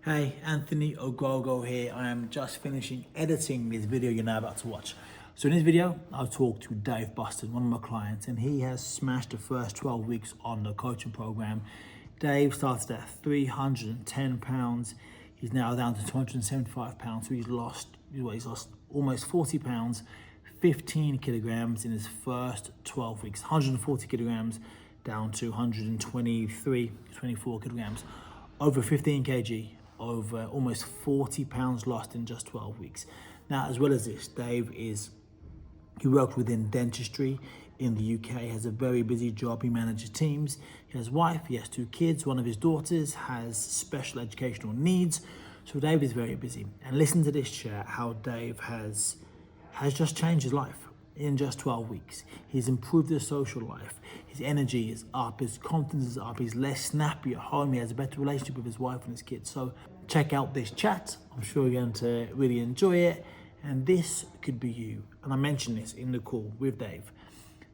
Hey, Anthony Ogogo here. I am just finishing editing this video you're now about to watch. So in this video, I'll talk to Dave Bustin, one of my clients, and he has smashed the first 12 weeks on the coaching program. Dave started at 310 pounds. He's now down to 275 pounds. So he's lost almost 40 pounds, 15 kilograms in his first 12 weeks, 140 kilograms down to 123, 24 kilograms, over 15 kg, over almost 40 pounds lost in just 12 weeks. Now, as well as this, he worked within dentistry in the UK, has a very busy job. He manages teams. He has a wife, he has 2 kids. One of his daughters has special educational needs. So Dave is very busy. And listen to this chat, how Dave has just changed his life in just 12 weeks. He's improved his social life. His energy is up, his confidence is up, he's less snappy at home, he has a better relationship with his wife and his kids. So check out this chat. I'm sure you're going to really enjoy it. And this could be you. And I mentioned this in the call with Dave.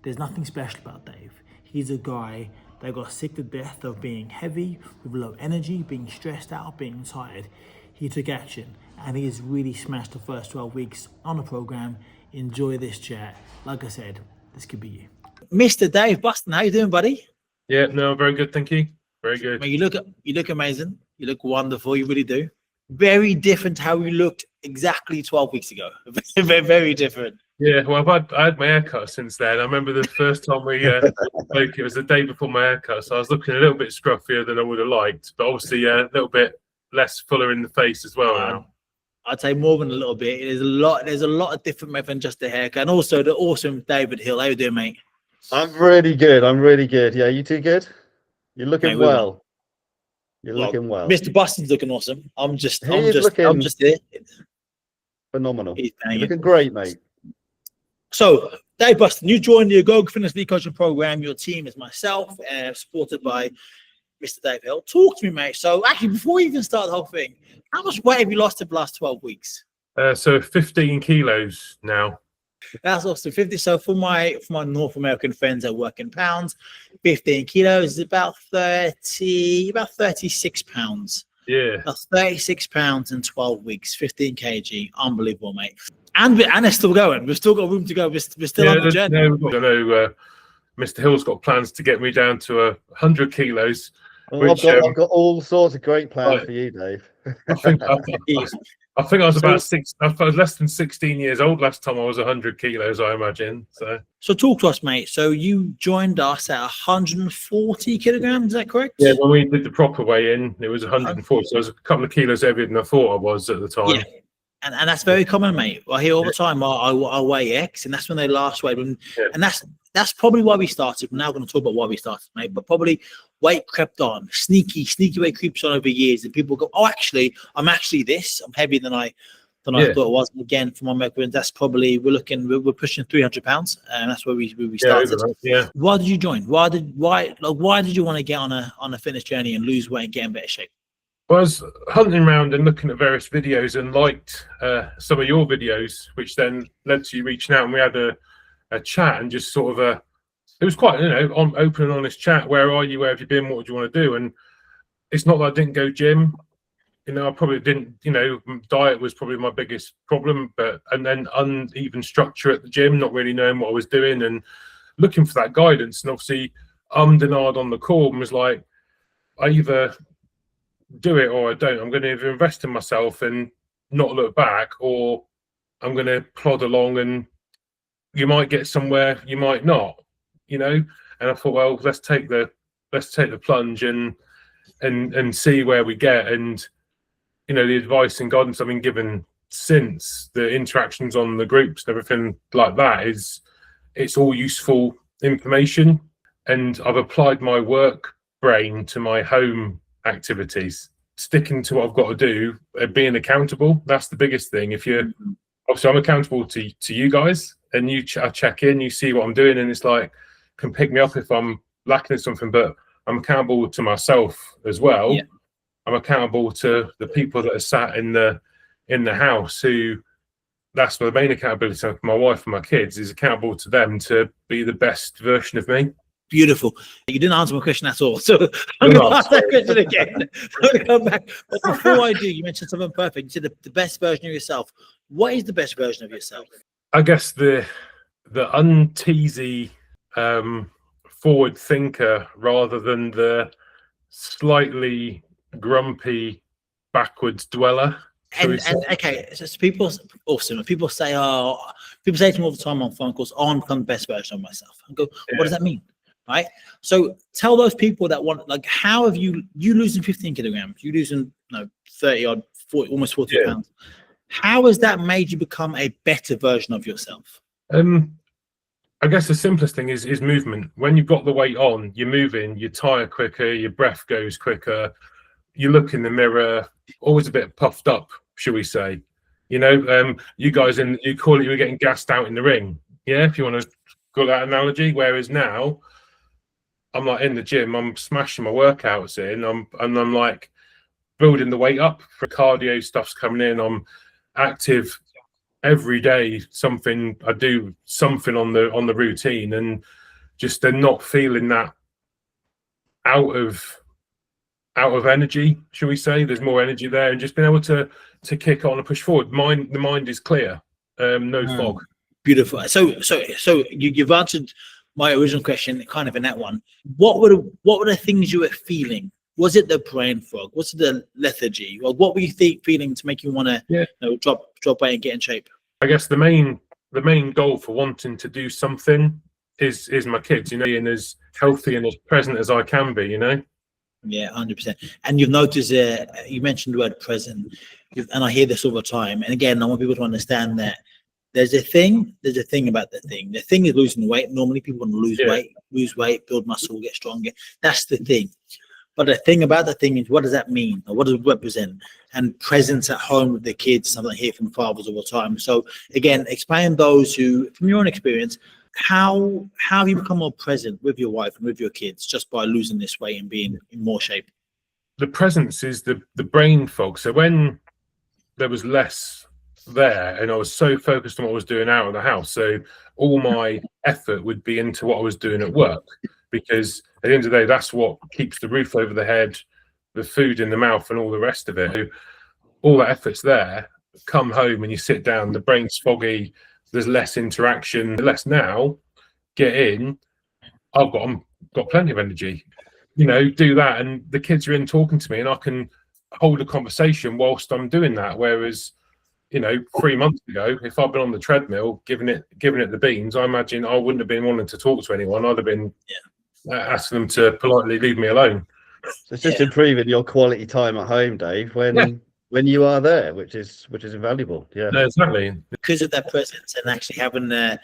There's nothing special about Dave. He's a guy that got sick to death of being heavy, with low energy, being stressed out, being tired. He took action and he has really smashed the first 12 weeks on the program. Enjoy this chat. Like I said, this could be you. Mr. Dave Bustin, how you doing, buddy? Yeah, no, very good, thank you. Very good. Well, you look amazing. You look wonderful. You really do. Very different to how you looked exactly 12 weeks ago. Very, very different. Yeah, well, I had my haircut since then. I remember the first time we spoke, it was the day before my haircut, so I was looking a little bit scruffier than I would have liked, but obviously a little bit less fuller in the face as well now. I'd say more than a little bit. There's a lot of different methods than just the haircut, and also the awesome David Hill. How you doing, mate? I'm really good. Yeah, you too good? You're looking well. You're looking well. Mr. Bustin's looking awesome. I'm just here. Phenomenal. You're looking great, mate. So, Dave Bustin, you joined the Ogogo Fitness lead coaching program. Your team is myself, supported by Mr. Dave Hill. Talk to me, mate. So, actually, before we even start the whole thing, how much weight have you lost in the last 12 weeks? So 15 kilos now. That's awesome. 50. So for my North American friends that work in pounds, 15 kilos is about 36 pounds. Yeah. That's 36 pounds in 12 weeks, 15 kg. Unbelievable, mate. And it's still going. We've still got room to go. We're still on the journey. I know Mr. Hill's got plans to get me down to 100 kilos. Well, I've got all sorts of great plans for you, Dave. I think I was I was less than 16 years old last time I was 100 kilos, I imagine. So talk to us, mate. So you joined us at 140 kilograms, is that correct? Yeah, when we did the proper weigh in, it was 140. So I was a couple of kilos heavier than I thought I was at the time. Yeah. And that's very common, mate. I hear all the time, I weigh X, and that's when they last weighed. And that's probably why we started. We're now going to talk about why we started, mate. But probably weight crept on, sneaky weight creeps on over years, and people go, "Oh, actually, I'm actually this. I'm heavier than I thought it was." And again, from my measurements, that's probably we're pushing 300 pounds, and that's where we started. Yeah. Why did you join? Why did you want to get on a fitness journey and lose weight and get in better shape? Well, I was hunting around and looking at various videos and liked some of your videos, which then led to you reaching out, and we had a chat and just sort of it was quite, open and honest chat. Where are you? Where have you been? What do you want to do? And it's not that I didn't go gym. I probably didn't, diet was probably my biggest problem, and then uneven structure at the gym, not really knowing what I was doing and looking for that guidance. And obviously, denied on the call and was like, I either do it or I don't. I'm going to either invest in myself and not look back, or I'm going to plod along and you might get somewhere, you might not, And I thought, well, let's take the plunge and see where we get. And the advice and guidance I've been given since, the interactions on the groups and everything like that, it's all useful information. And I've applied my work brain to my home activities, sticking to what I've got to do, being accountable. That's the biggest thing. Obviously I'm accountable to you guys, and I check in, you see what I'm doing, and it's like, can pick me up if I'm lacking in something, but I'm accountable to myself as well. Yeah. I'm accountable to the people that are sat in the house, who that's the main accountability. My wife and my kids is accountable to them to be the best version of me. Beautiful. You didn't answer my question at all. So I'm going to ask that question again. I'm going to come back. But before I do, you mentioned something perfect. You said the best version of yourself. What is the best version of yourself? I guess the unteasy forward thinker rather than the slightly grumpy backwards dweller. And okay, so people awesome. People say, people say to me all the time on phone calls, I'm becoming the best version of myself. I go, what does that mean? Right? So tell those people that want, like, how have you losing 15 kilograms, you losing 30 odd, 40, almost 40 pounds. How has that made you become a better version of yourself? I guess the simplest thing is movement. When you've got the weight on, you're moving, you tire quicker, your breath goes quicker, you look in the mirror, always a bit puffed up, shall we say. You know, you guys, you call it, you were getting gassed out in the ring. Yeah, if you want to call that analogy. Whereas now, I'm like in the gym, I'm smashing my workouts in, I'm like building the weight up. For cardio stuff's coming in, I'm active every day. I do something on the routine, and just they're not feeling that out of energy, shall we say. There's more energy there, and just being able to kick on and push forward. The mind is clear, no fog. Beautiful. So you've answered my original question kind of in that one. What were the things you were feeling? Was it the brain fog? Was it the lethargy? Or what were you feeling to make you want to drop weight and get in shape? I guess the main goal for wanting to do something is my kids, you know, being as healthy and as present as I can be, you know. Yeah, 100%. And you've noticed, you mentioned the word present, and I hear this all the time. And again, I want people to understand that there's a thing about the thing. The thing is losing weight. Normally people want to lose weight, build muscle, get stronger. That's the thing. But the thing about the thing is, what does that mean? Or what does it represent? And presence at home with the kids, something I hear from fathers all the time. So again, explain those who, from your own experience, how have you become more present with your wife and with your kids just by losing this weight and being in more shape? The presence is the brain fog. So when there was less there and I was so focused on what I was doing out of the house, so all my effort would be into what I was doing at work, because at the end of the day, that's what keeps the roof over the head, the food in the mouth, and all the rest of it. So all that effort's there. Come home and you sit down, the brain's foggy, there's less interaction. Less now, get in, I've got plenty of energy, you know, do that, and the kids are in talking to me, and I can hold a conversation whilst I'm doing that. Whereas, you know, 3 months ago, if I'd been on the treadmill giving it the beans, I imagine I wouldn't have been wanting to talk to anyone. I'd have been asking them to politely leave me alone. So it's just improving your quality time at home, Dave, when you are there, which is invaluable. Yeah, no, exactly. Because of that presence and actually having the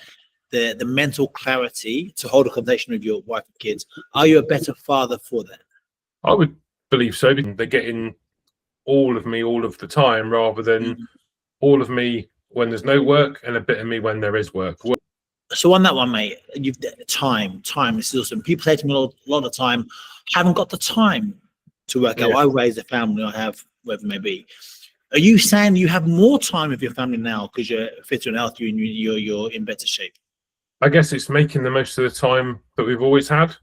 mental clarity to hold a conversation with your wife and kids, are you a better father for that? I would believe so. They're getting all of me all of the time, rather than all of me when there's no work and a bit of me when there is work. So on that one, mate, you've time. This is awesome. People say to me a lot of time, I haven't got the time to work out. I raise a family, I have whatever it may be. Are you saying you have more time with your family now because you're fitter and healthier and you're in better shape? I guess it's making the most of the time that we've always had.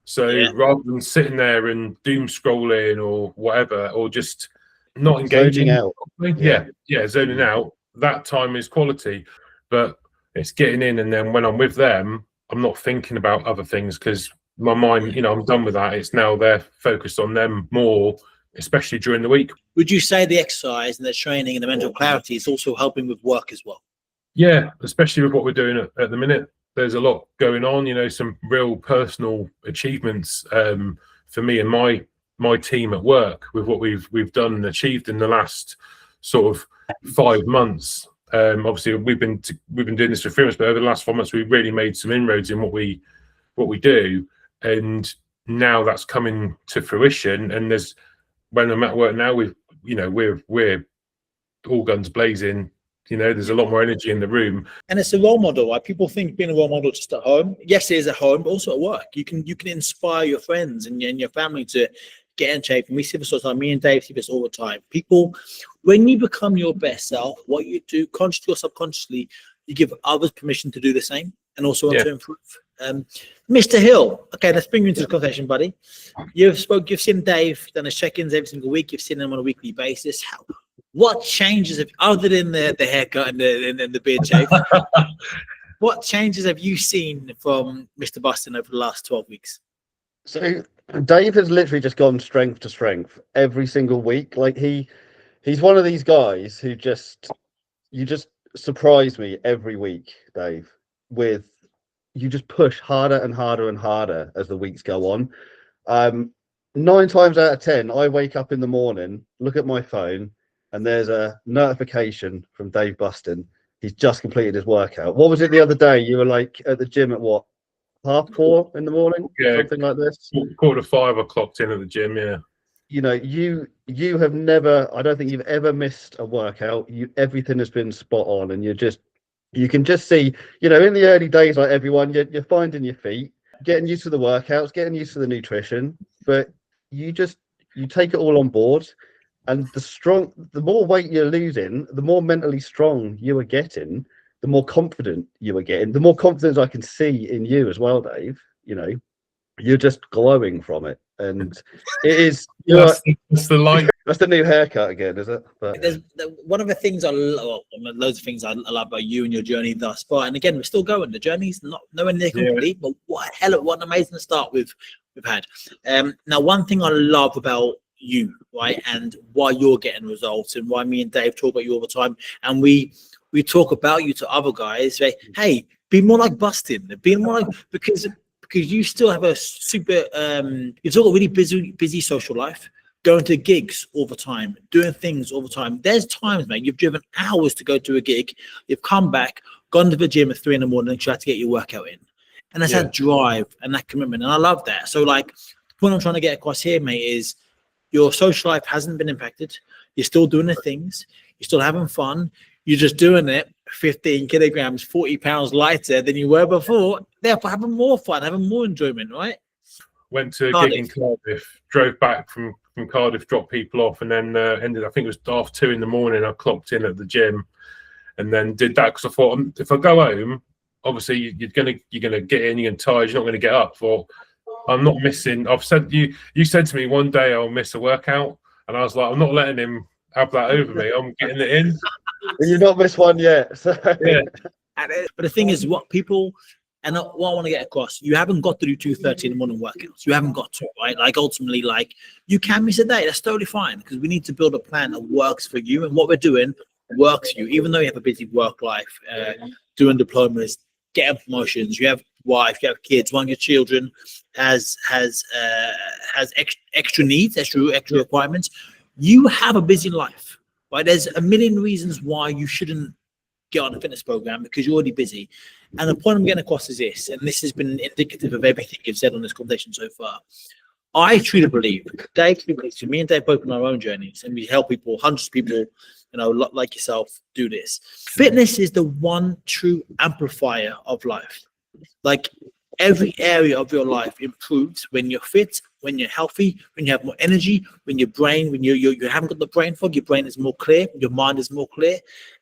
So rather than sitting there and doom scrolling or whatever, or just not engaging, zoning out, that time is quality. But it's getting in, and then when I'm with them, I'm not thinking about other things, because my mind, you know, I'm done with that. It's now they're focused on them more, especially during the week. Would you say the exercise and the training and the mental clarity is also helping with work as well? Yeah, especially with what we're doing at the minute. There's a lot going on, you know, some real personal achievements for me and my team at work with what we've done and achieved in the last sort of 5 months. Obviously, we've been doing this for 3 months, but over the last 4 months, we've really made some inroads in what we do, and now that's coming to fruition. And when I'm at work now, we're all guns blazing. You know, there's a lot more energy in the room, and it's a role model. Right? People think being a role model just at home. Yes, it is at home, but also at work. You can inspire your friends and your family to get in shape. And we see this all the time. Me and Dave see this all the time. People, when you become your best self, what you do, consciously or subconsciously, you give others permission to do the same and also want to improve. Mr. Hill, okay, let's bring you into the conversation, buddy. You've seen Dave, done his check-ins every single week. You've seen him on a weekly basis. What changes have, other than the haircut and the beard shave, what changes have you seen from Mr. Bustin over the last 12 weeks? So Dave has literally just gone strength to strength every single week. Like he's one of these guys who you just surprise me every week, Dave, with you just push harder and harder and harder as the weeks go on. 9 times out of 10, I wake up in the morning, look at my phone, and there's a notification from Dave Bustin. He's just completed his workout. What was it the other day? You were like at the gym at what, 4:30 in the morning? Yeah, something like this. 4:45 I clocked in at the gym. Yeah. You know, you have never, I don't think you've ever missed a workout. Everything has been spot on, and you can just see, you know, in the early days, like everyone, you're finding your feet, getting used to the workouts, getting used to the nutrition, but you take it all on board. And the more weight you're losing, the more mentally strong you are getting, the more confident you are getting, the more confidence I can see in you as well, Dave. You know, you're just glowing from it. And it is, That's the light. That's the new haircut again, is it? But there's one of the things loads of things I love about you and your journey thus far. And again, we're still going. The journey's not nowhere near complete, but what an amazing start we've had. Now, one thing I love about you, right, and why you're getting results, and why me and Dave talk about you all the time, and we talk about you to other guys. Right? Hey, be more like Bustin. Be more like because you still have a super. You've still got a really busy social life. Going to gigs all the time, doing things all the time. There's times, mate, you've driven hours to go to a gig. You've come back, gone to the gym at 3 in the morning, and tried to get your workout in. And that's that drive and that commitment. And I love that. So, like, the point I'm trying to get across here, mate, is your social life hasn't been impacted. You're still doing the things. You're still having fun. You're just doing it 15 kilograms, 40 pounds lighter than you were before. Therefore, having more fun, having more enjoyment, right? Went to a gig in Cardiff, drove back from Cardiff, dropped people off, and then ended, I think it was 2:30 in the morning, I clocked in at the gym and then did that because I thought, if I go home, obviously you're gonna get in, you're tired, you're not gonna get up. Or I'm not missing. I've said you said to me one day I'll miss a workout, and I was like, I'm not letting him have that over me. I'm getting it in. You've not missed one yet. So. Yeah. But the thing is, what I want to get across, you haven't got to do 2:30 in the morning workouts. You haven't got to, right? Like, ultimately, like, you can miss a day. That's totally fine, because we need to build a plan that works for you, and what we're doing works for you. Even though you have a busy work life, doing diplomas, getting promotions, you have wife, you have kids, one of your children has extra needs, extra requirements. You have a busy life, right? There's a million reasons why you shouldn't get on a fitness program, because you're already busy. And the point I'm getting across is this, and this has been indicative of everything you've said on this conversation so far. I truly believe, Dave, me and Dave both on our own journeys, and we help people, hundreds of people, you know, like yourself, do this. Fitness is the one true amplifier of life. Like, every area of your life improves when you're fit, when you're healthy, when you have more energy, when your brain, when you haven't got the brain fog, your brain is more clear, your mind is more clear,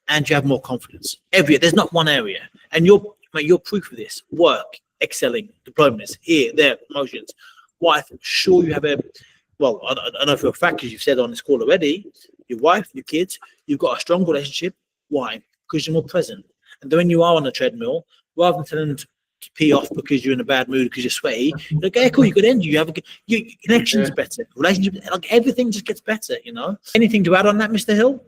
and you have more confidence. There's not one area, and you're proof of this. Work, excelling, diplomas, here, there, promotions. Wife, sure you have I know for a fact, because you've said on this call already, your wife, your kids, you've got a strong relationship. Why? Because you're more present. And then when you are on the treadmill, rather than telling them to pee off because you're in a bad mood, because you're sweaty, you're like, hey, cool, you could end. You have your connections are better, relationships, like, everything just gets better, you know. Anything to add on that, Mr. Hill?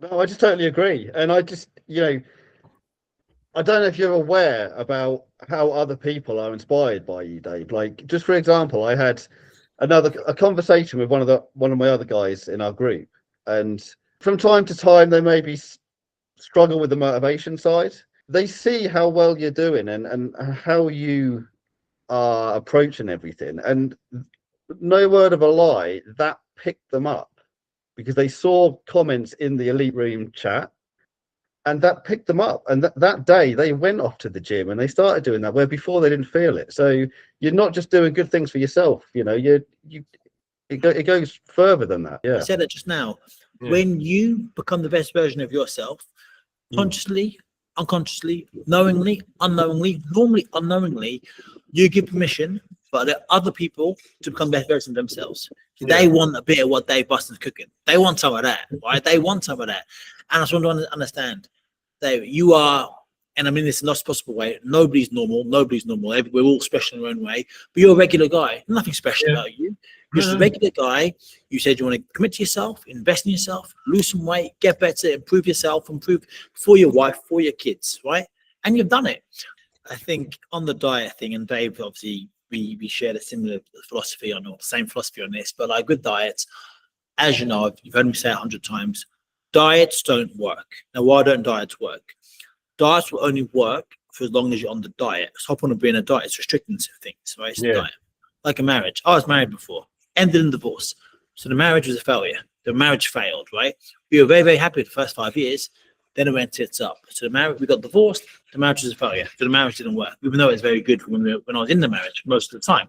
No, I just totally agree. And I just, you know, I don't know if you're aware about how other people are inspired by you, Dave. Like, just for example, I had a conversation with one of my other guys in our group, and from time to time they maybe struggle with the motivation side. They see how well you're doing and how you are approaching everything, and no word of a lie, that picked them up, because they saw comments in the Elite Room chat, and that picked them up. And that day they went off to the gym and they started doing that, where before they didn't feel it. So you're not just doing good things for yourself, you know, it goes further than that. Yeah. I said it just now. Yeah. When you become the best version of yourself, consciously unconsciously, knowingly, unknowingly, normally unknowingly, you give permission for the other people to become better versions of themselves. They want a bit of what Dave Bustin's cooking. They want some of that, right? They want some of that. And I just want to understand, Dave, you are, and I mean this in the best possible way, nobody's normal. Nobody's normal. We're all special in our own way. But you're a regular guy. Nothing special about you. You're just a regular guy. You said you want to commit to yourself, invest in yourself, lose some weight, get better, improve yourself, improve for your wife, for your kids, right? And you've done it. I think on the diet thing, and Dave, obviously, we shared a similar philosophy on, or the same philosophy on this, but like with diets, as you know, you've heard me say 100 times, diets don't work. Now, why don't diets work? Diets will only work for as long as you're on the diet. So I want to be in a diet, it's restricting some things, right? It's a diet. Like a marriage. I was married before, ended in divorce. So the marriage was a failure. The marriage failed, right? We were very, very happy the first 5 years. Then it went tits up. So the marriage, we got divorced. The marriage was a failure. So the marriage didn't work, even though it was very good when I was in the marriage most of the time.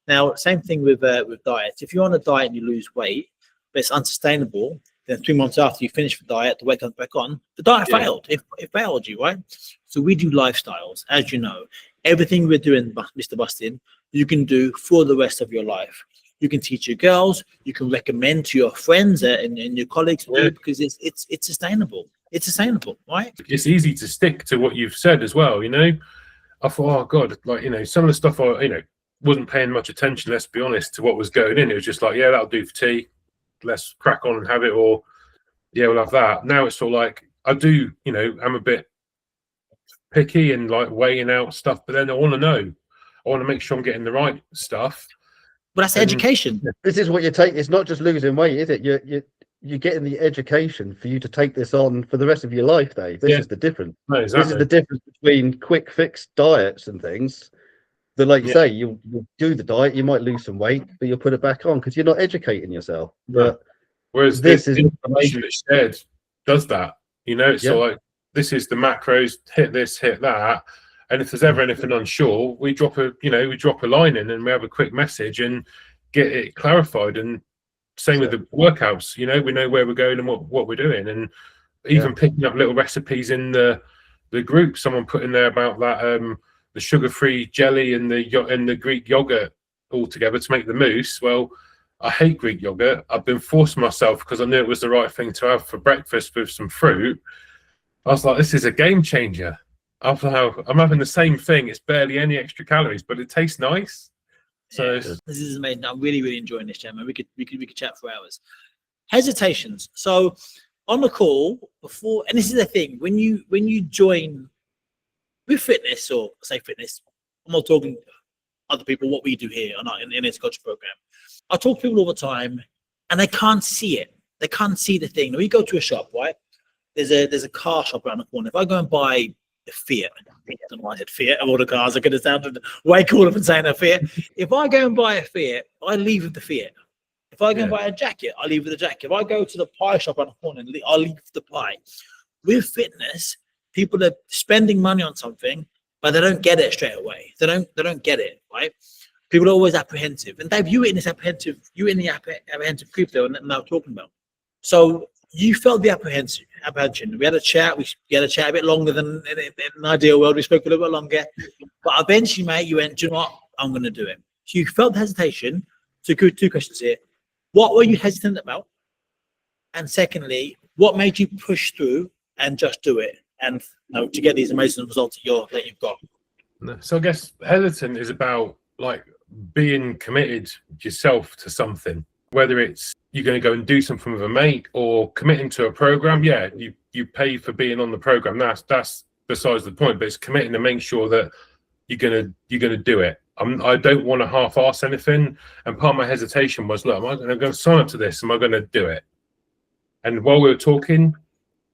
Now, same thing with diets. If you're on a diet and you lose weight, but it's unsustainable, then 3 months after you finish the diet, the weight comes back on. The diet failed. It failed you, right? So we do lifestyles, as you know. Everything we're doing, Mr. Bustin, you can do for the rest of your life. You can teach your girls. You can recommend to your friends and your colleagues to do, because it's sustainable. It's sustainable, right? It's easy to stick to what you've said as well. You know, I thought, oh God, like, you know, some of the stuff I, you know, wasn't paying much attention, let's be honest, to what was going in. It was just like, yeah, that'll do for tea. Let's crack on and have it, or yeah, we'll have that. Now it's sort of like, I do, you know, I'm a bit picky and like weighing out stuff, but then I want to know, I want to make sure I'm getting the right stuff. But that's education. This is what you take. It's not just losing weight, is it? You're getting the education for you to take this on for the rest of your life, Dave. This is the difference. No, exactly. This is the difference between quick fix diets and things. That, like you say, you'll do the diet, you might lose some weight, but you'll put it back on because you're not educating yourself. But whereas this is information that's shared does that. You know, it's so like, this is the macros, hit this, hit that. And if there's ever anything unsure, we drop a line in and we have a quick message and get it clarified. And same with the workouts, you know, we know where we're going and what we're doing. And even picking up little recipes in the group, someone put in there about that the sugar-free jelly and the Greek yogurt all together to make the mousse. Well, I hate Greek yogurt. I've been forcing myself because I knew it was the right thing to have for breakfast with some fruit. I was like, this is a game changer. I'm having the same thing. It's barely any extra calories, but it tastes nice. So this is amazing. I'm really, really enjoying this, Gemma. We could chat for hours. Hesitations. So on the call before, and this is the thing, when you join with fitness, or say fitness, I'm not talking to other people, what we do here in this coaching program. I talk to people all the time and they can't see it. They can't see the thing. When you go to a shop, right? There's a car shop around the corner. If I go and buy a Fiat, I don't know why I said Fiat of all the cars, I could have sounded way cooler than saying a Fiat. If I go and buy a Fiat, I leave with the Fiat. If I go and buy a jacket, I leave with the jacket. If I go to the pie shop around the corner, I leave with the pie. With fitness, people are spending money on something, but they don't get it straight away. They don't get it, right? People are always apprehensive. And Dave, you were in the apprehensive group there, and now talking about. So you felt the apprehension. We had a chat. We had a chat a bit longer than in an ideal world. We spoke a little bit longer. But eventually, mate, you went, do you know what? I'm going to do it. So you felt the hesitation. So two questions here. What were you hesitant about? And secondly, what made you push through and just do it? And to get these amazing results that you've got. So I guess hesitant is about like being committed yourself to something, whether it's you're going to go and do something with a mate or committing to a program. Yeah, you pay for being on the program. That's besides the point. But it's committing to make sure that you're gonna do it. I don't want to half-ass anything. And part of my hesitation was, look, am I going to sign up to this? Am I going to do it? And while we were talking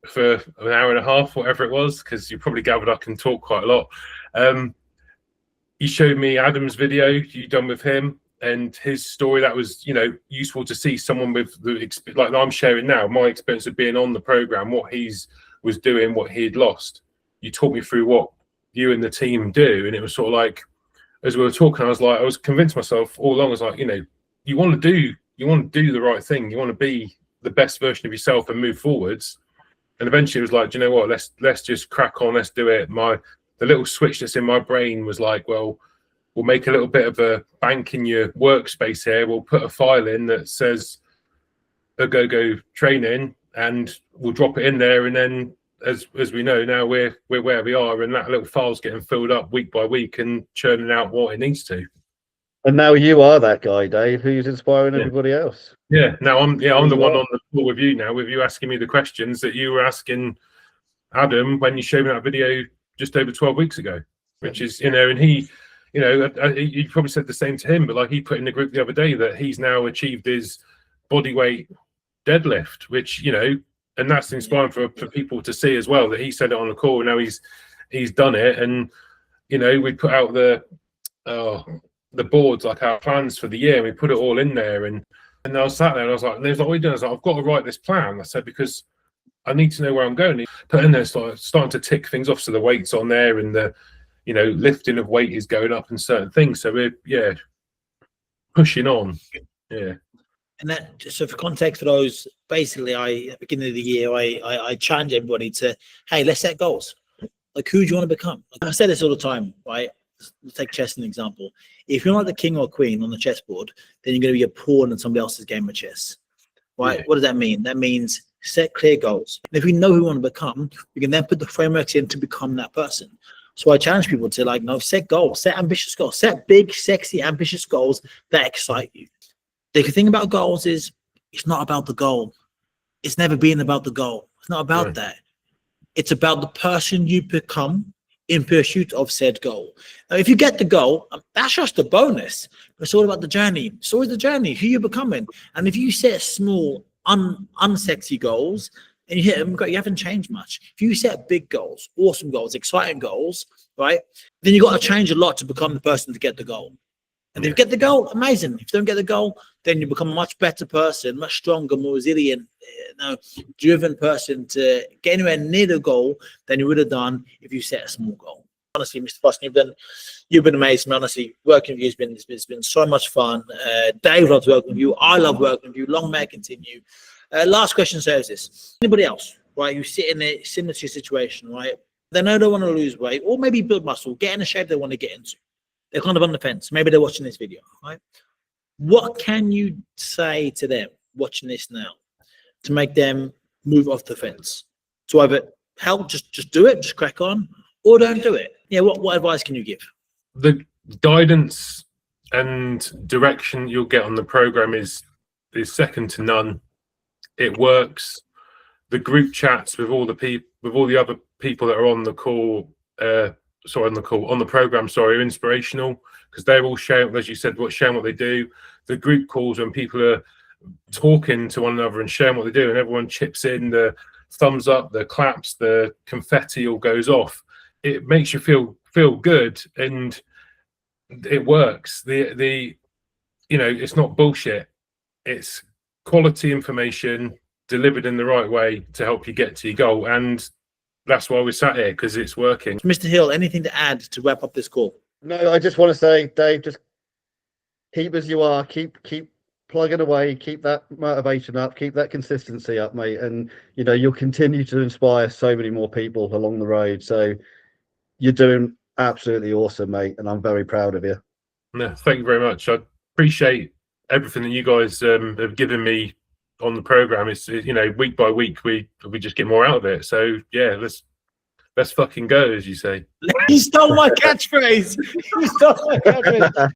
for an hour and a half, whatever it was, because you probably gathered I can talk quite a lot. You showed me Adam's video you done with him and his story. That was, useful to see someone with like I'm sharing now, my experience of being on the program, what he's was doing, what he had lost. You talked me through what you and the team do, and it was sort of like, as we were talking, I was convinced myself all along. I was like, you want to do the right thing. You want to be the best version of yourself and move forwards. And eventually it was like, do you know what, let's just crack on, let's do it. The little switch that's in my brain was like, well, we'll make a little bit of a bank in your workspace here. We'll put a file in that says Ogogo training, and we'll drop it in there. And then, as we know now, we're where we are, and that little file's getting filled up week by week and churning out what it needs to. And now you are that guy, Dave, who's inspiring everybody else. Yeah. Now I'm the one on the call with you now, with you asking me the questions that you were asking Adam when you showed me that video just over 12 weeks ago, which is, and he, you probably said the same to him, but like he put in the group the other day that he's now achieved his body weight deadlift, which, and that's inspiring for people to see as well, that he said it on the call. Now he's done it. And, we put out the boards, like our plans for the year, and we put it all in there. And I was sat there and I was like, what are you doing? I was like, I've got to write this plan. I said, because I need to know where I'm going. Put in there, starting to tick things off. So the weight's on there, and the, lifting of weight is going up and certain things. So we're, pushing on. Yeah. And that, so for context for those, basically, at the beginning of the year, I challenge everybody to, hey, let's set goals. Like, who do you want to become? Like, I say this all the time, right? Let's take chess as an example. If you're not the king or queen on the chessboard, then you're going to be a pawn in somebody else's game of chess, right? Yeah. What does that mean? That means set clear goals. And if we know who we want to become, we can then put the frameworks in to become that person. So I challenge people to set goals, set ambitious goals, set big, sexy, ambitious goals that excite you. The thing about goals is it's not about the goal. It's never been about the goal. It's not about that. It's about the person you become in pursuit of said goal. Now, if you get the goal, that's just a bonus. It's all about the journey. It's always the journey, who you're becoming. And if you set small, unsexy goals and you hit them, you haven't changed much. If you set big goals, awesome goals, exciting goals, right, then you've got to change a lot to become the person to get the goal. And if you get the goal, amazing. If you don't get the goal, then you become a much better person, much stronger, more resilient, driven person to get anywhere near the goal than you would have done if you set a small goal. Honestly, Mr. Bustin, you've been amazing. Honestly, working with you has been so much fun. Dave loves working with you. I love working with you. Long may it continue. Last question says this: anybody else, right? You sit in a similar to your situation, right? They know they want to lose weight, or maybe build muscle, get in a shape they want to get into. They're kind of on the fence. Maybe they're watching this video, right? What can you say to them watching this now to make them move off the fence? To either help, just do it, just crack on, or don't do it. Yeah, what advice can you give? The guidance and direction you'll get on the program is second to none. It works. The group chats with all the other people that are on the call, on the program, are inspirational, because they're all sharing, as you said, sharing what they do. The group calls when people are talking to one another and sharing what they do, and everyone chips in, the thumbs up, the claps, the confetti all goes off. It makes you feel good, and it works. It's not bullshit. It's quality information delivered in the right way to help you get to your goal, and that's why we sat here, because it's working. Mr. Hill, anything to add to wrap up this call? No, I just want to say, Dave, just keep as you are, keep plugging away, keep that motivation up, keep that consistency up, mate, and you'll continue to inspire so many more people along the road. So you're doing absolutely awesome, mate, and I'm very proud of you. No, thank you very much. I appreciate everything that you guys have given me on the program. It's week by week we just get more out of it. So yeah, let's fucking go, as you say. He stole my catchphrase.